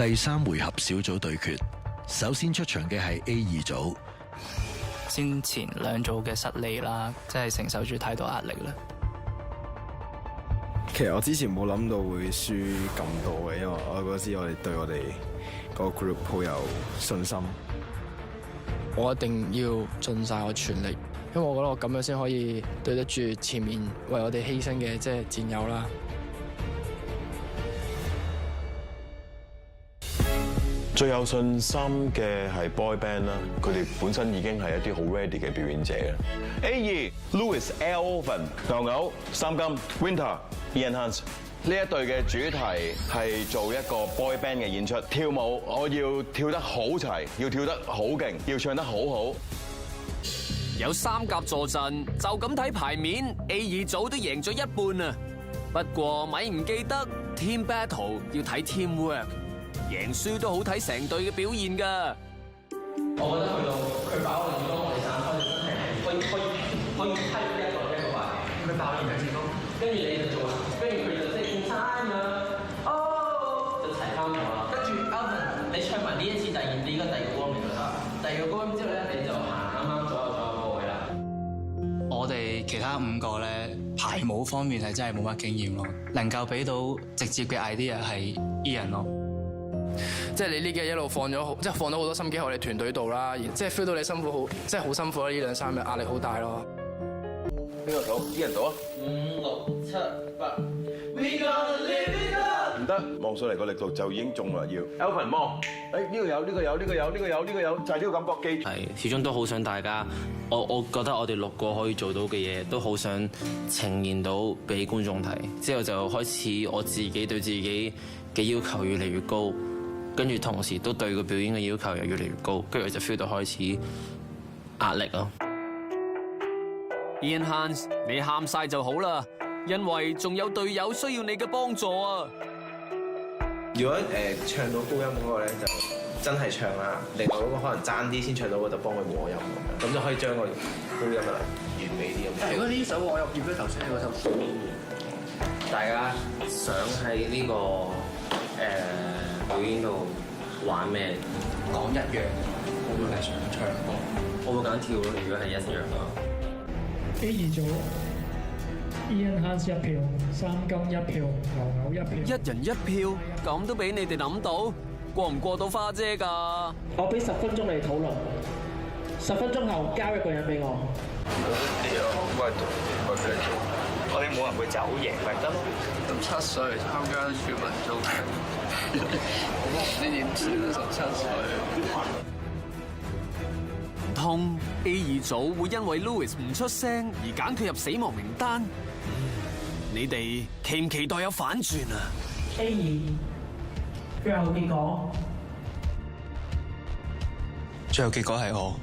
第3回合小組對決，首先出場嘅係 A2 組。先前2組嘅失利啦，真係承受住太多壓力啦。其實我之前冇諗到會輸咁多嘅，因為我嗰時我哋對我哋個 group 好有信心。我一定要盡晒我全力，因為我覺得我咁樣先可以對得住前面為我哋犧牲嘅戰友啦。最有信心嘅係 boy band 啦，佢哋本身已經係一啲好 ready 嘅表演者啦。A2 Louis Elvin 牛牛3金 Winter Ian Hans 呢一隊嘅主題係做一個 boy band 嘅演出，跳舞我要跳得好齊，要跳得好勁，要唱得好好。有3甲助陣，就咁睇牌面 ，A2 組都贏咗一半啊！不過咪唔記得 team battle 要睇 teamwork。贏輸都好睇成隊嘅表現㗎。我覺得去到佢爆完之後，我哋散開就真係可以批一個話題。佢爆完兩次都，跟住你就做，跟住佢就即係變曬咁樣，就齊翻咗啦。跟住 Alvin，你唱埋呢一次你依家第2個歌名就得。第2個歌名之後咧，你就行啱啱左右個位啦。我哋其他5個咧排舞方面係真係冇乜經驗咯，能夠俾到直接嘅 idea 係 Ian 咯。即係你呢幾日一路放咗好多心機喺我哋團隊度啦，即係 feel 到你辛苦好，即係好辛苦啦！呢2-3日壓力好大咯。邊個數？啲人數啊5、6、7、8。唔得，望上嚟個力度就已經中啦，要 Elvin 望。呢個有，就係呢個感覺記。係，始終都好想大家，我覺得我哋6個可以做到嘅嘢，都好想呈現到俾觀眾睇。之後就開始我自己對自己嘅要求越嚟越高，跟住同時都對個表演嘅要求又越嚟越高，跟住就 feel 到開始壓力咯。Ian Hans， 你喊晒就好啦，因為仲有隊友需要你嘅幫助啊！如果唱到高音嗰個咧，就真係唱啦；另外嗰個可能爭啲先唱到，就幫佢和音咁樣，咁就可以將個高音啊完美啲咁。如果呢首我入葉咧，頭先嗰首大家想喺呢個表演度玩咩？講一樣，我會係想唱歌，我會揀跳咯。如果係一樣嘅話。A2 組 Ian Hans 1票，3金1票，牛牛1票。1人1票，咁都俾你哋諗到，過唔過到花姐㗎？我俾10分鐘你討論，10分鐘後交1個人俾我。我哋冇人會走贏咪得咯。17歲參加全民造劇，我都唔知點算17歲。唔通 A2 組會因為 Louis 唔出聲而揀佢入死亡名單？你哋期唔期待有反轉啊 A2 最後結果，最後結果係我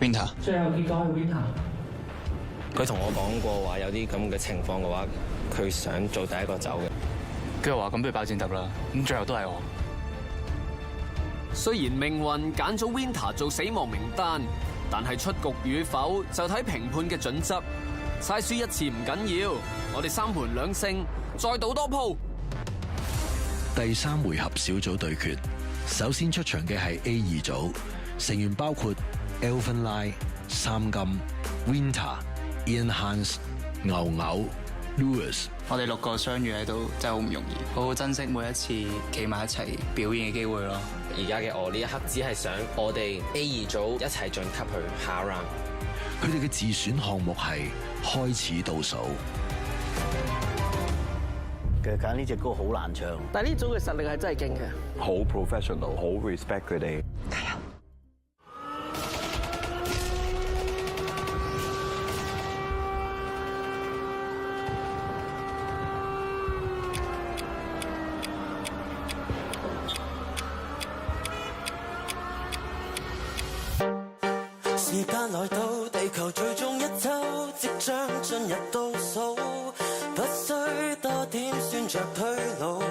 Winter。最後結果係 Winter。佢同我講過話，有啲咁嘅情況嘅話，佢想做第一個走嘅。跟住話咁不如爆戰揼啦，咁最後都係我。雖然命運揀咗 Winter 做死亡名單，但係出局與否就睇評判嘅準則。嘥輸一次唔緊要，我哋3盤2勝，再賭多鋪。第3回合小組對決，首先出場嘅係 A2 組，成員包括 Elvin Lai、3金、Winter、Ian Hans、牛牛、Louis。我哋6個相遇喺度真係好唔容易，好好珍惜每一次企埋一齊表演嘅機會咯。而家嘅我呢一刻只係想我哋 A2 組一齊晉級去下 round。佢哋嘅自選項目係開始倒數。其實揀呢隻歌好難唱，但係呢組嘅實力係真係勁嘅，好 professional， 好 respect 佢哋。加油！時間來到，地球最終一周即將進入倒數，不需多點算着退路，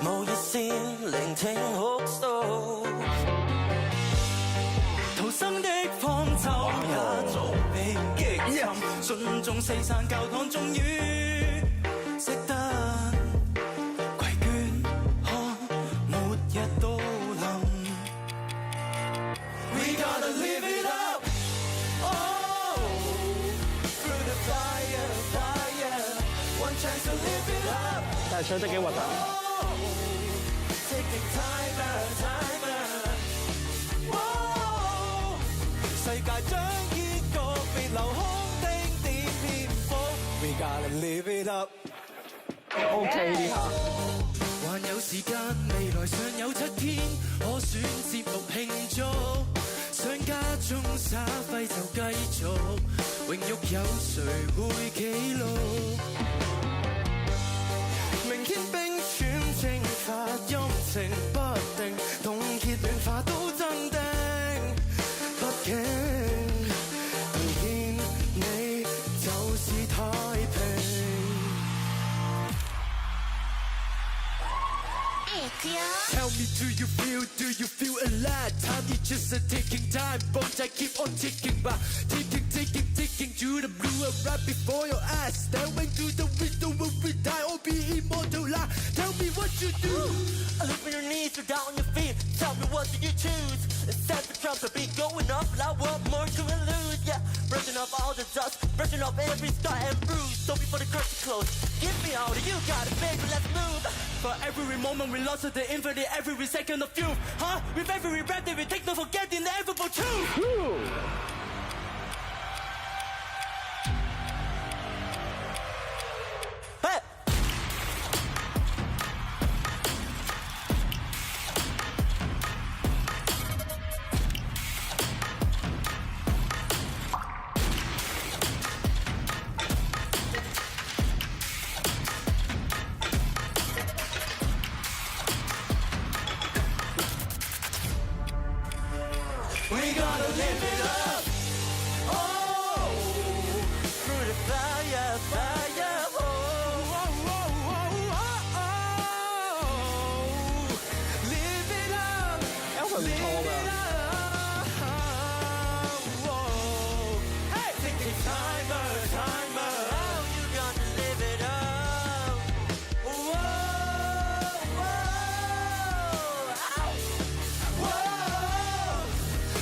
無熱線聆聽哭訴，逃生的方舟也早被擊沉，順眾四散教堂終於識得攜眷看末日。但係唱得幾核突。世界將結局被留空丁點篇幅 We gotta live it up OK 呢下。還有時間，未來尚有7天，可選節目慶祝。想家中耍廢就繼續，榮辱有誰會記錄？明天冰川蒸發，陰晴不定，凍結暖化都鎮定。畢竟見你就是太平。Tell me, do you feel alive? Time is just a ticking time. Bones I keep on ticking by. Ticking to the blue right before your eyes. Staring through the window will we die or be immortal? Tell me what you do. Look on your knees, you're down on your feet. Tell me what do you choose? Set the drums, the beat going up. Loud, what more to lose? Yeah, brushing off all the dust, brushing off every scar and bruise. Don't be for the curtain close. Give me all that you got it, baby. Let's move. For every moment we lost to the infinite, every second of youth. Huh? With every breath that we take, don't forget the inevitable truth. Hey! We gotta live it up. Oh, through the fire, fire. Oh, oh, oh, oh, oh. Live it up. Live it up. Oh, hey, take the timer. Oh, you gotta live it up. Whoa, whoa, whoa.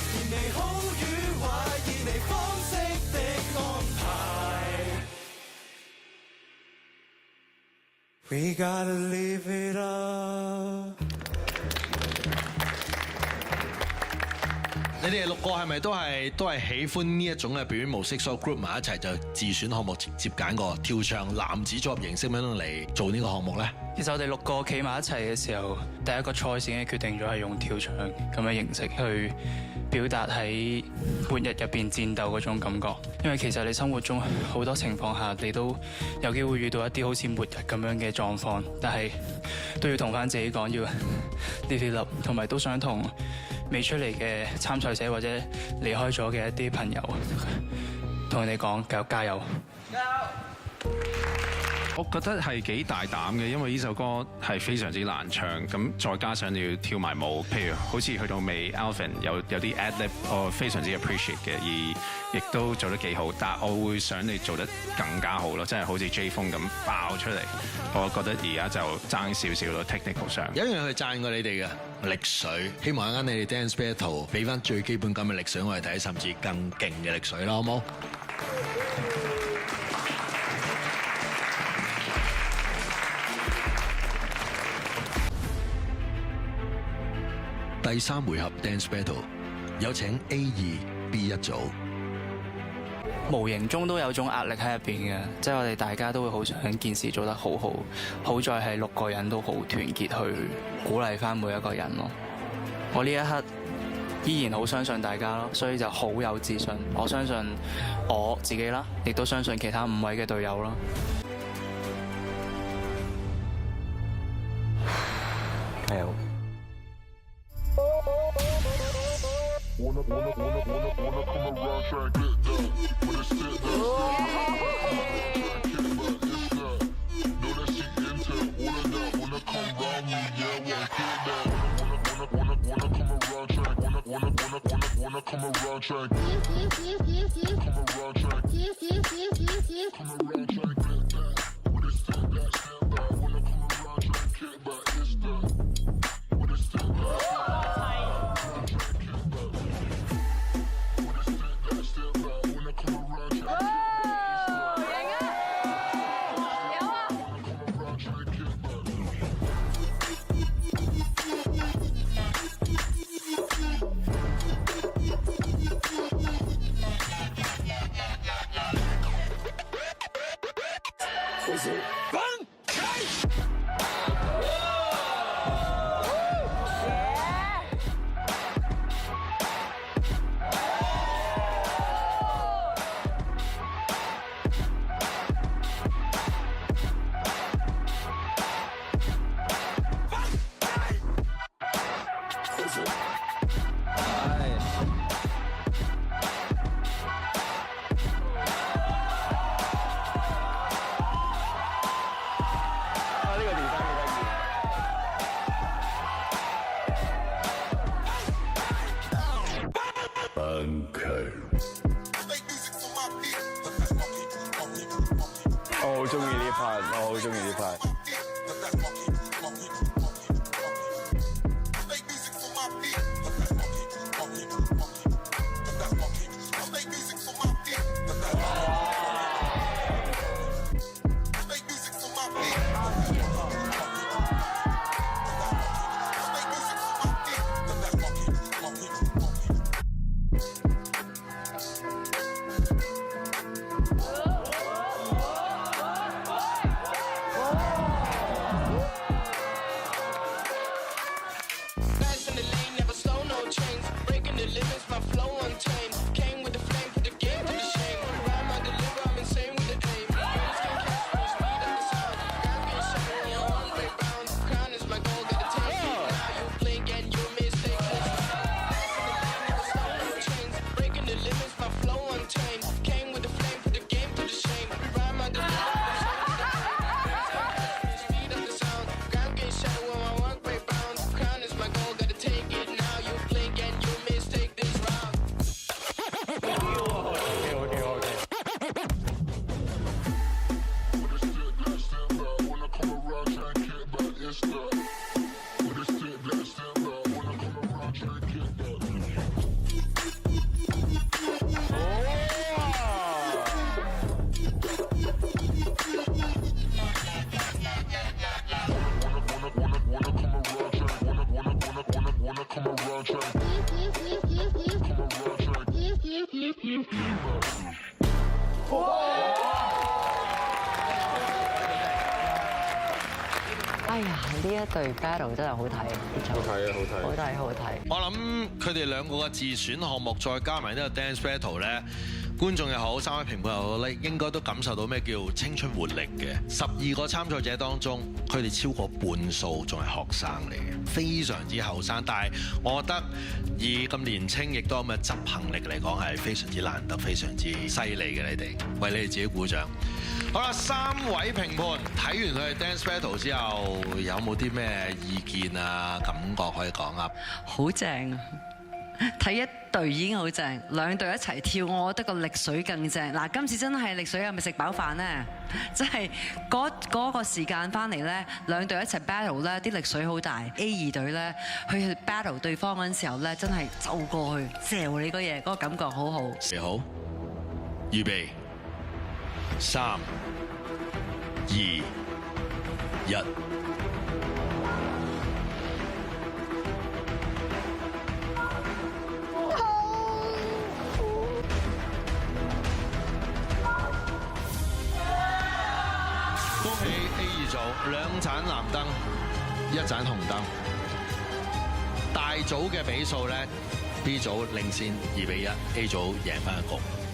而你好與壞，以你方式的安排。We gotta live it up。你哋6個係咪都係喜歡呢一種嘅表演模式，所以 group 埋一齊就自選項目，直接揀個跳唱男子組合形式咁樣嚟做呢個項目咧？其實我哋6個企埋一齊嘅時候，第一個賽事已經決定咗係用跳唱咁嘅形式去表達喺末日入邊戰鬥嗰種感覺。因為其實你生活中好多情況下，你都有機會遇到一啲好似末日咁樣嘅狀況，但係都要同翻自己講要live it up，同埋都想同未出嚟嘅參賽者或者離開咗嘅一啲朋友，同人哋講繼續加油！加油！我覺得係幾大膽嘅，因為呢首歌係非常之難唱，咁再加上你要跳埋舞，譬如好似去到尾 Alvin 有啲 ad-lib， 我非常之 appreciate 嘅，而亦都做得幾好。但係我會想你做得更加好咯，真係好似 J 風咁爆出嚟。我覺得而家就爭少少咯 technical 上。有一樣去讚過你哋嘅力水，希望一陣你哋 dance battle 俾翻最基本咁嘅力水我哋睇，甚至更勁嘅力水啦，好冇？第3回合 Dance Battle， 有請 A2、B1 組。無形中都有種壓力喺入邊嘅，即係我哋大家都會好想件事做得好好，好在係6個人都好團結去鼓勵翻每一個人咯。我呢一刻依然好相信大家咯，所以就好有自信。我相信我自己啦，亦都相信其他5位嘅隊友啦。加油！我好中意呢 part，我好中意呢 part。哎呀，呢一對 battle 真係好睇，好睇啊！好睇，好睇，好睇。我諗佢哋兩個嘅自選項目，再加埋呢個 dance battle 咧，觀眾又好，三位評判又好咧，應該都感受到咩叫青春活力嘅。12個參賽者當中，佢哋超過半數仲係學生嚟嘅，非常之後生。但係我覺得以咁年青，亦都咁嘅執行力嚟講，係非常之難得，非常之犀利嘅。你哋為你哋自己鼓掌。好啦，3位評判睇完佢哋 dance battle 之後，有冇啲咩意見啊、感覺可以講啊？好正，睇一隊已經好正，兩隊一齊跳，我覺得個力水更正。嗱，今次真係力水係咪食飽飯呢？真係嗰個時間翻嚟咧，兩隊一齊 battle 咧，啲力水好大。A2 隊咧去 battle 對方嗰陣時候咧，真係走過去嚼你個嘢，嗰個感覺好好。你好，預備，3、2、1。恭喜 A2 組2盞藍燈，1盞紅燈。大組嘅比數咧 ，B 組領先2-1，A 組贏翻一局。